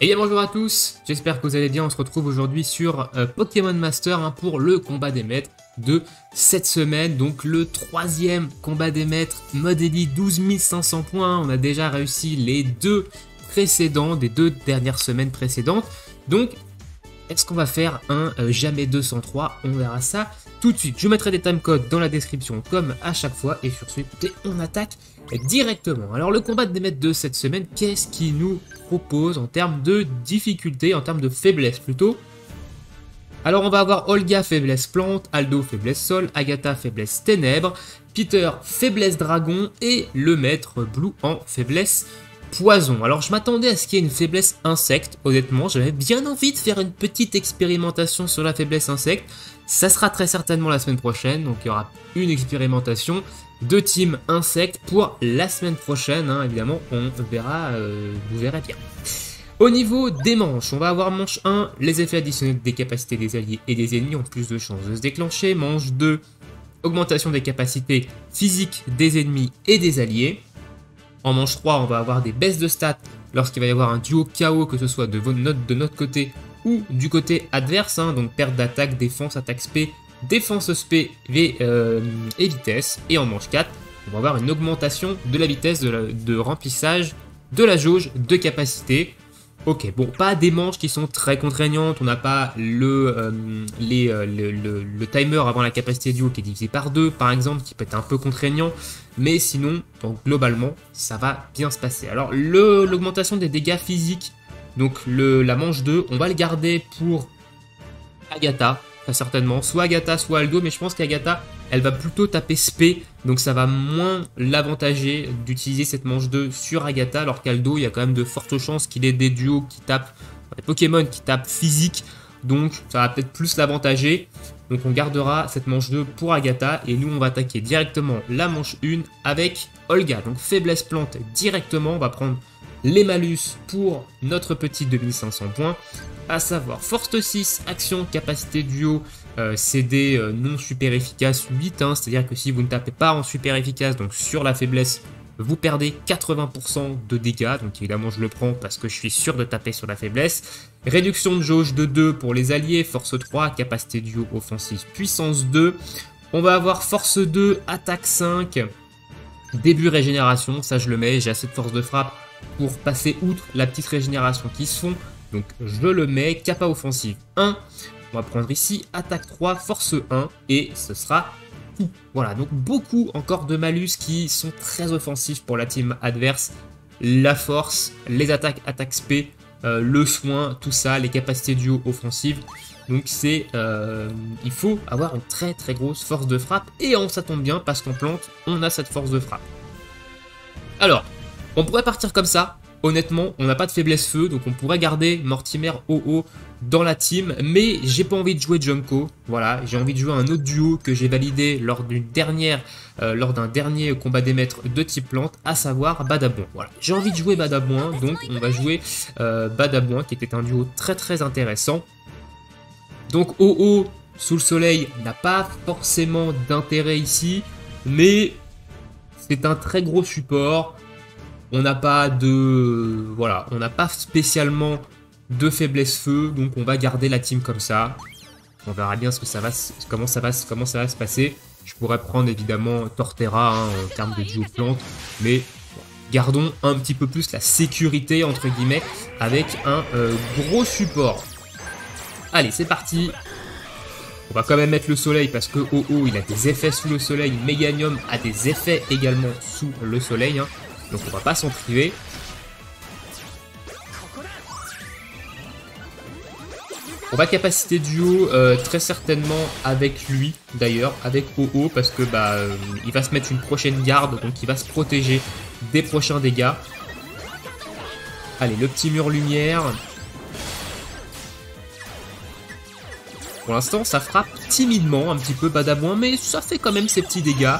Et bien bonjour à tous, j'espère que vous allez bien. On se retrouve aujourd'hui sur Pokémon Master pour le combat des maîtres de cette semaine. Donc le troisième combat des maîtres, mode élite, 12 500 points. On a déjà réussi les deux précédents, des deux dernières semaines précédentes. Donc est-ce qu'on va faire un jamais 203? On verra ça tout de suite. Je mettrai des timecodes dans la description comme à chaque fois. Et sur ce, écoutez, on attaque directement. Alors le combat des maîtres de cette semaine, qu'est-ce qu'il nous propose en termes de difficulté, en termes de faiblesse plutôt? Alors on va avoir Olga faiblesse plante, Aldo faiblesse sol, Agatha faiblesse ténèbres, Peter faiblesse dragon et le maître Blue en faiblesse poison. Alors je m'attendais à ce qu'il y ait une faiblesse insecte, honnêtement j'avais bien envie de faire une petite expérimentation sur la faiblesse insecte. Ça sera très certainement la semaine prochaine, donc il y aura une expérimentation de team insectes pour la semaine prochaine, évidemment on verra, vous verrez bien. Au niveau des manches, on va avoir manche 1, les effets additionnels des capacités des alliés et des ennemis ont plus de chances de se déclencher. Manche 2, augmentation des capacités physiques des ennemis et des alliés. En manche 3, on va avoir des baisses de stats lorsqu'il va y avoir un duo KO, que ce soit de notre côté ou du côté adverse, donc perte d'attaque, défense, attaque SP, défense SP et vitesse. Et en manche 4, on va avoir une augmentation de la vitesse de remplissage de la jauge de capacité. Ok, bon, pas des manches qui sont très contraignantes, on n'a pas le timer avant la capacité duo qui est divisé par 2 par exemple, qui peut être un peu contraignant, mais sinon, donc, globalement, ça va bien se passer. Alors, l'augmentation des dégâts physiques, donc la manche 2, on va le garder pour Agatha, très certainement, soit Agatha, soit Aldo, mais je pense qu'Agatha, elle va plutôt taper SP, donc ça va moins l'avantager d'utiliser cette manche 2 sur Agatha, alors qu'Aldo, il y a quand même de fortes chances qu'il ait des duos qui tapent, des Pokémon qui tapent physique, donc ça va peut-être plus l'avantager. Donc on gardera cette manche 2 pour Agatha, et nous on va attaquer directement la manche 1 avec Olga, donc faiblesse plante directement, on va prendre les malus pour notre petit 2500 points, à savoir force 6, action, capacité duo, CD non super efficace 8, c'est-à-dire que si vous ne tapez pas en super efficace, donc sur la faiblesse, vous perdez 80% de dégâts, donc évidemment je le prends parce que je suis sûr de taper sur la faiblesse. Réduction de jauge de 2 pour les alliés, force 3, capacité duo offensive, puissance 2. On va avoir force 2, attaque 5, début régénération, ça je le mets, j'ai assez de force de frappe pour passer outre la petite régénération qui se font, donc je le mets, capa offensive 1, on va prendre ici attaque 3, force 1, et ce sera tout. Voilà, donc beaucoup encore de malus qui sont très offensifs pour la team adverse, la force, les attaques, attaque SP, le soin, tout ça, les capacités duo offensives, donc c'est, il faut avoir une très très grosse force de frappe, et ça tombe bien parce qu'en plante, on a cette force de frappe. Alors, on pourrait partir comme ça, honnêtement, on n'a pas de faiblesse feu, donc on pourrait garder Mortimer OO dans la team, mais j'ai pas envie de jouer Junko, voilà, j'ai envie de jouer un autre duo que j'ai validé lors d'un dernier combat des maîtres de type plante, à savoir Badabouin, voilà. J'ai envie de jouer Badabouin, donc on va jouer Badabouin, qui était un duo très très intéressant. Donc OO sous le soleil n'a pas forcément d'intérêt ici, mais c'est un très gros support. On n'a pas de... Voilà, on n'a pas spécialement de faiblesse feu, donc on va garder la team comme ça. On verra bien comment ça va se passer. Je pourrais prendre évidemment Torterra en termes de duo plante, mais gardons un petit peu plus la sécurité, entre guillemets, avec un gros support. Allez, c'est parti. On va quand même mettre le soleil parce que OO, il a des effets sous le soleil. Meganium a des effets également sous le soleil, donc on va pas s'en priver. On va capacité duo très certainement avec lui d'ailleurs, avec OO, parce que il va se mettre une prochaine garde, donc il va se protéger des prochains dégâts. Allez, le petit mur lumière. Pour l'instant, ça frappe timidement un petit peu Badabouin, mais ça fait quand même ses petits dégâts.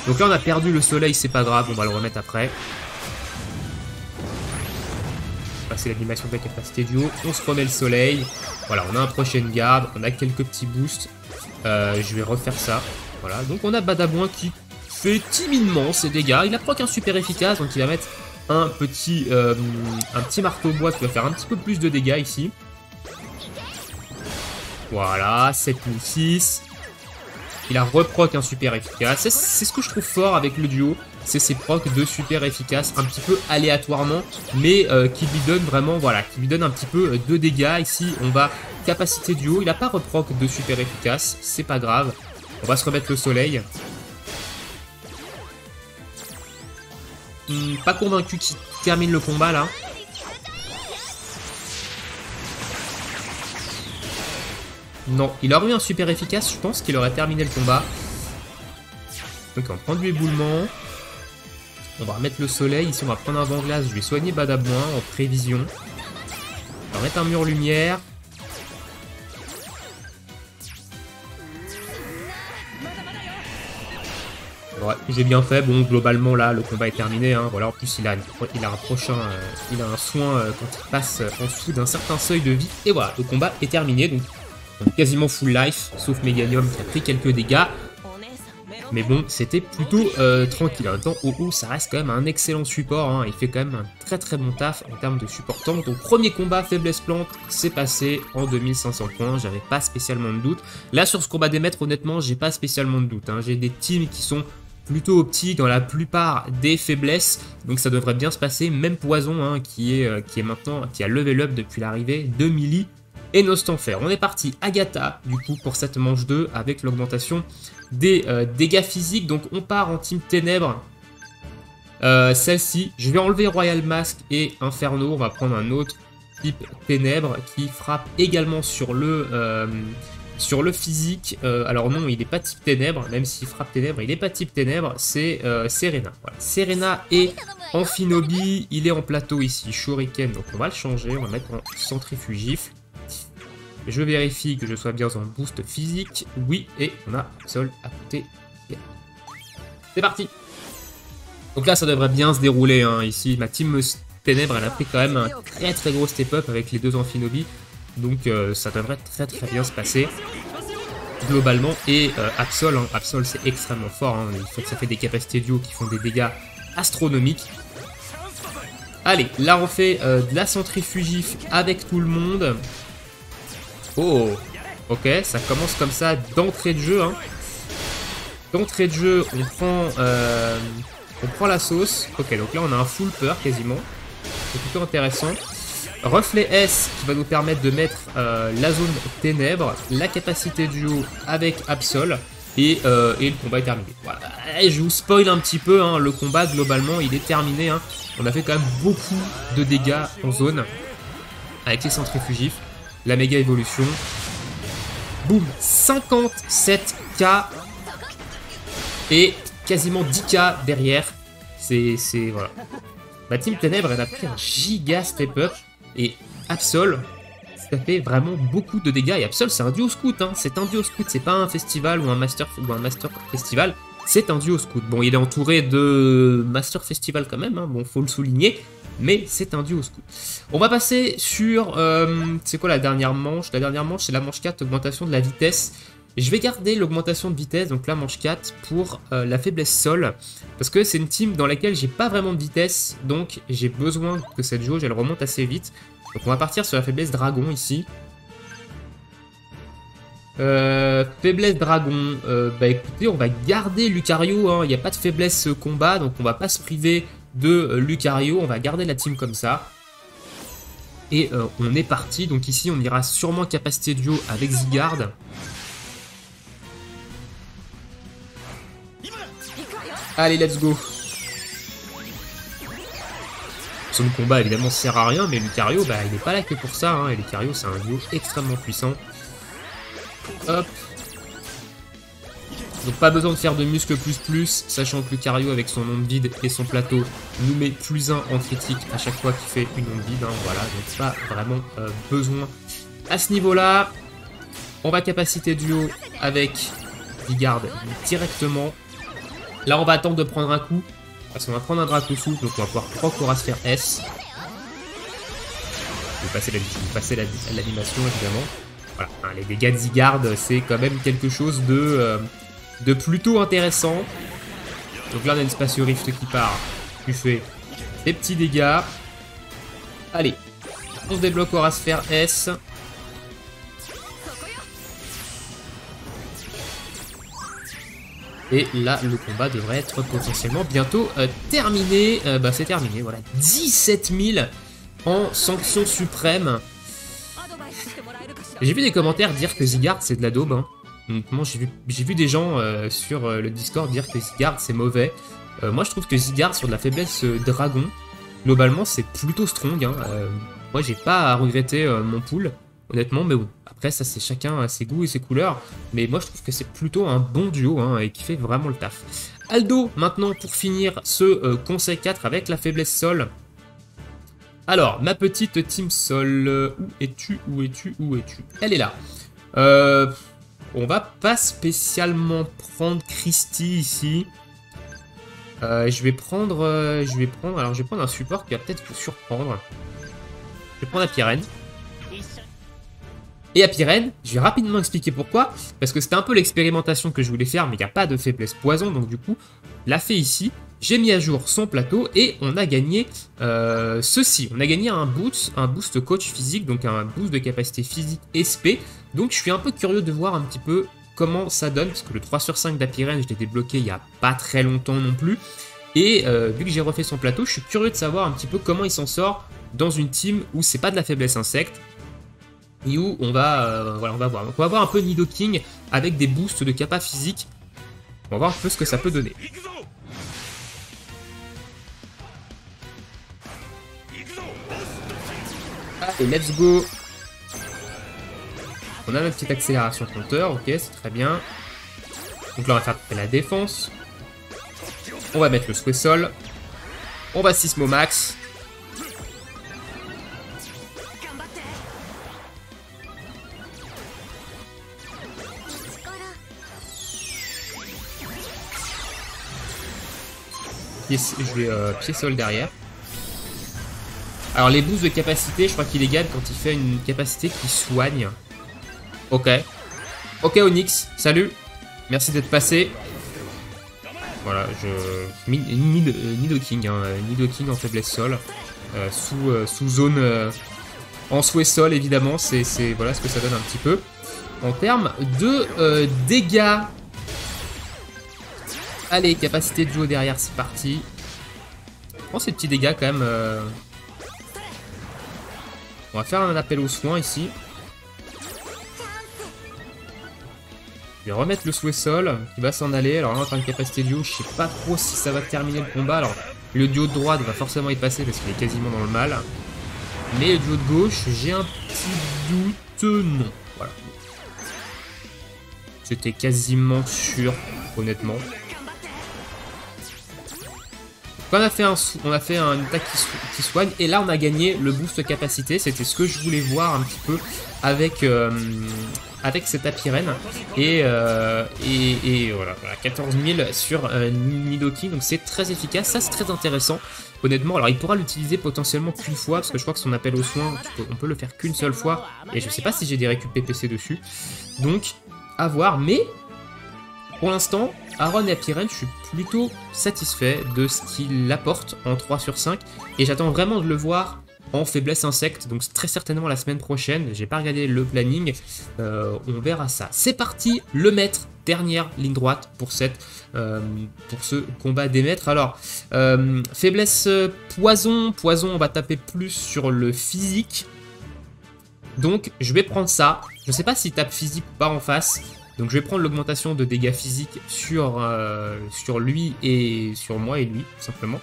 Donc là, on a perdu le soleil, c'est pas grave, on va le remettre après. C'est l'animation de la capacité duo, on se remet le soleil, voilà, on a un prochaine garde, on a quelques petits boosts, je vais refaire ça, voilà, donc on a Badabouin qui fait timidement ses dégâts, il a pas qu'un super efficace, donc il va mettre un petit marteau-bois qui va faire un petit peu plus de dégâts ici. Voilà, 7006. Il a reproc un super efficace. C'est ce que je trouve fort avec le duo. C'est ses procs de super efficace, un petit peu aléatoirement, mais qui lui donne vraiment, voilà, qui lui donne un petit peu de dégâts. Ici, on va capacité duo. Il n'a pas reproc de super efficace, c'est pas grave. On va se remettre le soleil. Pas convaincu qu'il termine le combat là. Non, il aurait eu un super efficace, je pense qu'il aurait terminé le combat. Donc on prend du éboulement. On va remettre le soleil, ici on va prendre un vent-glace, je vais soigner Badabouin en prévision. On va mettre un mur lumière. Ouais, j'ai bien fait, bon globalement là le combat est terminé, hein. Voilà, en plus il a un soin quand il passe en dessous d'un certain seuil de vie. Et voilà, le combat est terminé, donc on est quasiment full life, sauf Meganium qui a pris quelques dégâts. Mais bon, c'était plutôt tranquille. En même temps, OO, ça reste quand même un excellent support, hein. Il fait quand même un très bon taf en termes de supportant. Donc premier combat faiblesse plante, c'est passé en 2500 points, j'avais pas spécialement de doute. Là sur ce combat des maîtres, honnêtement, j'ai pas spécialement de doute, hein. J'ai des teams qui sont plutôt opti dans la plupart des faiblesses, donc ça devrait bien se passer. Même Poison, hein, qui a level up depuis l'arrivée de Millie et Nostanfer. On est parti Agatha du coup pour cette manche 2 avec l'augmentation des dégâts physiques. Donc on part en team ténèbres. Celle-ci, je vais enlever Royal Mask et Inferno. On va prendre un autre type ténèbres qui frappe également sur le physique. Alors non, il n'est pas type ténèbres, même s'il frappe ténèbres, il n'est pas type ténèbres, c'est Serena. Voilà. Serena et Amphinobi, il est en plateau ici, Shuriken, donc on va le changer, on va mettre en centrifugifle. Je vérifie que je sois bien en boost physique, oui, et on a Sol à côté. C'est parti. Donc là, ça devrait bien se dérouler, hein. Ici, ma team ténèbres, elle a pris quand même un très gros step-up avec les deux Amphinobi. Donc ça devrait très bien se passer globalement. Et Absol, hein. Absol c'est extrêmement fort, hein. Ça fait des capacités duo qui font des dégâts astronomiques. Allez, là on fait de la centrifugif avec tout le monde. Oh, ok, ça commence comme ça d'entrée de jeu, hein. D'entrée de jeu, on prend la sauce. Ok, donc là on a un full peur quasiment. C'est plutôt intéressant. Reflet S qui va nous permettre de mettre la zone ténèbres, la capacité duo avec Absol et le combat est terminé. Voilà. Et je vous spoil un petit peu, hein, le combat globalement il est terminé, hein. On a fait quand même beaucoup de dégâts en zone avec les centrifugifs, la méga évolution. Boum, 57k et quasiment 10k derrière. C'est voilà. Ma team ténèbres elle a pris un giga step up. Et Absol, ça fait vraiment beaucoup de dégâts. Et Absol, c'est un duo scout, hein. C'est un duo scout, c'est pas un festival ou un master festival. C'est un duo scout. Bon, il est entouré de master festival quand même, hein. Bon, faut le souligner. Mais c'est un duo scout. On va passer sur... c'est quoi la dernière manche? La dernière manche, c'est la manche 4, augmentation de la vitesse. Je vais garder l'augmentation de vitesse, donc la manche 4, pour la faiblesse sol. Parce que c'est une team dans laquelle j'ai pas vraiment de vitesse. Donc j'ai besoin que cette jauge elle remonte assez vite. Donc on va partir sur la faiblesse dragon ici. Faiblesse dragon. Bah écoutez, on va garder Lucario, hein. Il n'y a pas de faiblesse combat. Donc on va pas se priver de Lucario. On va garder la team comme ça. Et on est parti. Donc ici on ira sûrement capacité duo avec Zygarde. Allez, let's go. Son combat évidemment sert à rien, mais Lucario, bah, il n'est pas là que pour ça, hein. Et Lucario, c'est un duo extrêmement puissant. Hop. Donc pas besoin de faire de muscle plus, sachant que Lucario, avec son onde vide et son plateau, nous met +1 en critique à chaque fois qu'il fait une onde vide, hein. Voilà, donc pas vraiment besoin à ce niveau-là. On va capacité duo avec Zygarde directement. Là, on va attendre de prendre un coup, parce qu'on va prendre un Draco souffle, donc on va pouvoir proc Aura Sphère S. Je vais passer l'animation, évidemment. Voilà, hein, les dégâts de Zygarde, c'est quand même quelque chose de plutôt intéressant. Donc là, on a une Spatio Rift qui part. Tu fais Des petits dégâts. Allez, on se débloque Aura Sphère S. Et là, le combat devrait être potentiellement bientôt terminé. Bah, c'est terminé, voilà. 17 000 en sanction suprême. J'ai vu des commentaires dire que Zygarde, c'est de la daube. Hein. Honnêtement, j'ai vu des gens sur le Discord dire que Zygarde, c'est mauvais. Moi, je trouve que Zygarde, sur de la faiblesse dragon, globalement, c'est plutôt strong. Hein. Moi, j'ai pas à regretter mon pool. Honnêtement, mais bon, après ça c'est chacun ses goûts et ses couleurs, mais moi je trouve que c'est plutôt un bon duo hein, et qui fait vraiment le taf. Aldo, maintenant pour finir ce conseil 4 avec la faiblesse sol. Alors, ma petite team sol, où es-tu, où es-tu, où es-tu? Elle est là. On va pas spécialement prendre Christy ici. Je vais prendre un support qui va peut-être vous surprendre. Je vais prendre la Pyrène. Et à Pyrène, je vais rapidement expliquer pourquoi, parce que c'était un peu l'expérimentation que je voulais faire, mais il n'y a pas de faiblesse poison, donc du coup, l'a fait ici. J'ai mis à jour son plateau et on a gagné ceci. On a gagné un boost coach physique, donc un boost de capacité physique SP. Donc je suis un peu curieux de voir un petit peu comment ça donne, parce que le 3 sur 5 d'Apirène, je l'ai débloqué il n'y a pas très longtemps non plus. Et vu que j'ai refait son plateau, je suis curieux de savoir un petit peu comment il s'en sort dans une team où c'est pas de la faiblesse insecte. Et où on va, voilà, on va voir. Donc on va voir un peu Nidoking avec des boosts de capa physique. On va voir un peu ce que ça peut donner. Allez, let's go. On a notre petite accélération compteur, ok, c'est très bien. Donc là on va faire la défense. On va mettre le souhait sol. On va Sismo max. Je vais pied sol derrière. Alors les boosts de capacité, je crois qu'il est gagne quand il fait une capacité qui soigne. Ok. Ok Onyx, salut. Merci d'être passé. Voilà, Nidoking, hein, Nidoking en faiblesse sol. Sous zone en souhait sol évidemment, c'est voilà ce que ça donne un petit peu. En termes de dégâts. Allez, capacité de duo derrière, c'est parti. Je prends ces petits dégâts quand même. On va faire un appel aux soins ici. Je vais remettre le souhait sol qui va s'en aller. Alors là, on va faire une capacité duo. Je sais pas trop si ça va terminer le combat. Alors, le duo de droite va forcément y passer parce qu'il est quasiment dans le mal. Mais le duo de gauche, j'ai un petit doute. Non. Voilà. C'était quasiment sûr, honnêtement. On a fait une attaque qui soigne et là on a gagné le boost capacité. C'était ce que je voulais voir un petit peu avec cette Apirène et voilà 14 000 sur Nidoking, donc c'est très efficace, ça c'est très intéressant honnêtement. Alors il pourra l'utiliser potentiellement qu'une fois parce que je crois que son appel aux soins on peut le faire qu'une seule fois et je sais pas si j'ai des récup PPC dessus, donc à voir. Mais pour l'instant, Aron et Apirène, je suis plutôt satisfait de ce qu'il apporte en 3 sur 5. Et j'attends vraiment de le voir en faiblesse insecte. Donc très certainement la semaine prochaine. J'ai pas regardé le planning. On verra ça. C'est parti, le maître. Dernière ligne droite pour ce combat des maîtres. Alors, faiblesse poison. Poison, on va taper plus sur le physique. Donc je vais prendre ça. Je sais pas s'il tape physique ou pas en face. Donc je vais prendre l'augmentation de dégâts physiques sur lui et sur moi et lui, tout simplement.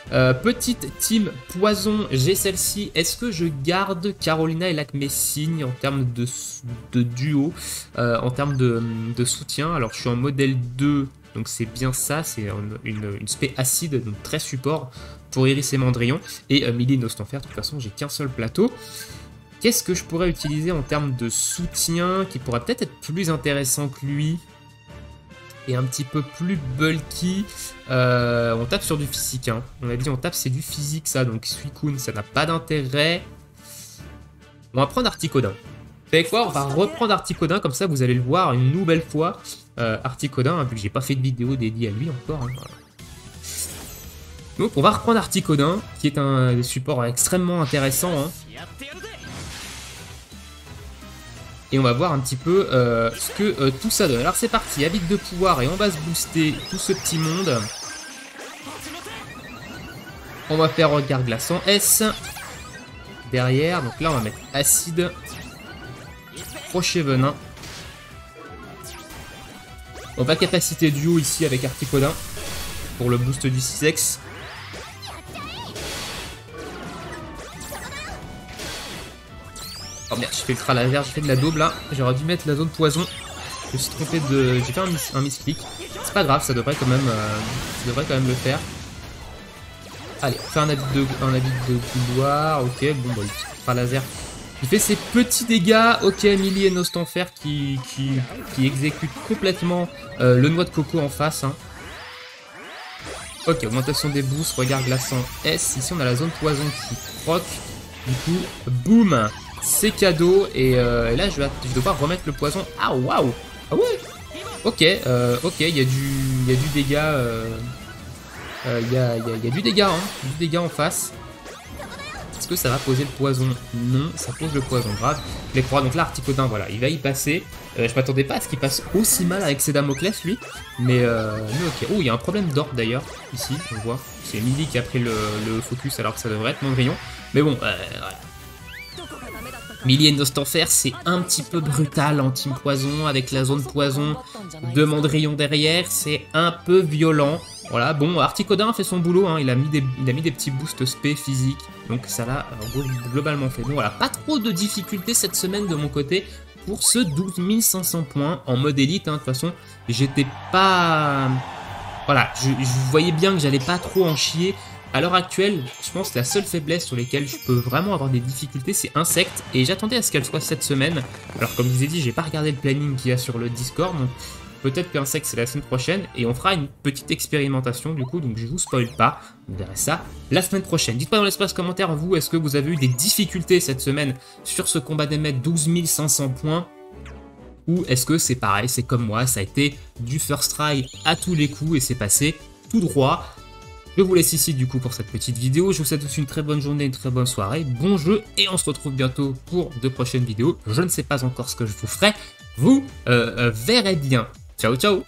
Petite team poison, j'ai celle-ci. Est-ce que je garde Carolina et Lakmessing en termes de duo, en termes de soutien? Alors je suis en modèle 2, donc c'est bien ça, c'est une spé acide, donc très support pour Iris et Mandrillon. Et Millie Nostanfer, de toute façon j'ai qu'un seul plateau. Qu'est-ce que je pourrais utiliser en termes de soutien qui pourrait peut-être être plus intéressant que lui et un petit peu plus bulky? On tape sur du physique, hein. On a dit on tape c'est du physique ça, donc Suicune ça n'a pas d'intérêt. On va prendre Articodin. Vous savez quoi, on va reprendre Articodin, comme ça vous allez le voir une nouvelle fois. Articodin, hein, vu que j'ai pas fait de vidéo dédiée à lui encore. Hein. Donc on va reprendre Articodin, qui est un support extrêmement intéressant. Hein. Et on va voir un petit peu ce que tout ça donne. Alors c'est parti, habit de pouvoir et on va se booster tout ce petit monde. On va faire regard glaçant S. Derrière, donc là on va mettre acide. Crochet venin. On va capacité duo ici avec Articodin pour le boost du 6X. Oh merde, j'ai fait le tra laser, j'ai fait de la daube là. J'aurais dû mettre la zone poison. Je me suis trompé de. J'ai fait un misclick. C'est pas grave, ça devrait quand même le faire. Allez, on fait un habit de couloir. Ok, bon, bah, le tra laser. Il fait ses petits dégâts. Ok, Millie et Nostanfer qui exécutent complètement le noix de coco en face. Hein. Ok, augmentation des boosts, regard glaçant S. Ici, on a la zone poison qui proc. Du coup, boum, c'est cadeau. Et là, je vais devoir remettre le poison. Ah, waouh! Ah ouais! Ok, ok, il y a du dégât. Il y a du dégât, hein. Du dégât en face. Est-ce que ça va poser le poison? Non, ça pose le poison grave. Les croix, donc là, Articodin, voilà, il va y passer. Je m'attendais pas à ce qu'il passe aussi mal avec ses Damoclès, lui. Mais ok. Oh, il y a un problème d'orbe d'ailleurs, ici, on voit. C'est Millie qui a pris le focus alors que ça devrait être Mondrian. Mais bon, voilà. Millie et Nostanfer, c'est un petit peu brutal en team poison, avec la zone poison de Mondrian derrière. C'est un peu violent. Voilà, bon, Articodin a fait son boulot, hein. Il a mis des petits boosts spé physiques, donc ça l'a globalement fait. Donc voilà, pas trop de difficultés cette semaine de mon côté pour ce 12 500 points en mode élite. Hein. De toute façon, j'étais pas... Voilà, je voyais bien que j'allais pas trop en chier. À l'heure actuelle, je pense que la seule faiblesse sur laquelle je peux vraiment avoir des difficultés, c'est Insecte, et j'attendais à ce qu'elle soit cette semaine. Alors comme je vous ai dit, j'ai pas regardé le planning qu'il y a sur le Discord, donc... Peut-être qu'Insecte c'est la semaine prochaine et on fera une petite expérimentation du coup, donc je vous spoil pas, vous verrez ça la semaine prochaine. Dites-moi dans l'espace commentaire, vous, est-ce que vous avez eu des difficultés cette semaine sur ce combat des maîtres 12 500 points? Ou est-ce que c'est pareil, c'est comme moi, ça a été du first try à tous les coups et c'est passé tout droit? Je vous laisse ici du coup pour cette petite vidéo, je vous souhaite tous une très bonne journée, une très bonne soirée, bon jeu et on se retrouve bientôt pour de prochaines vidéos. Je ne sais pas encore ce que je vous ferai, vous verrez bien. Ciao, ciao!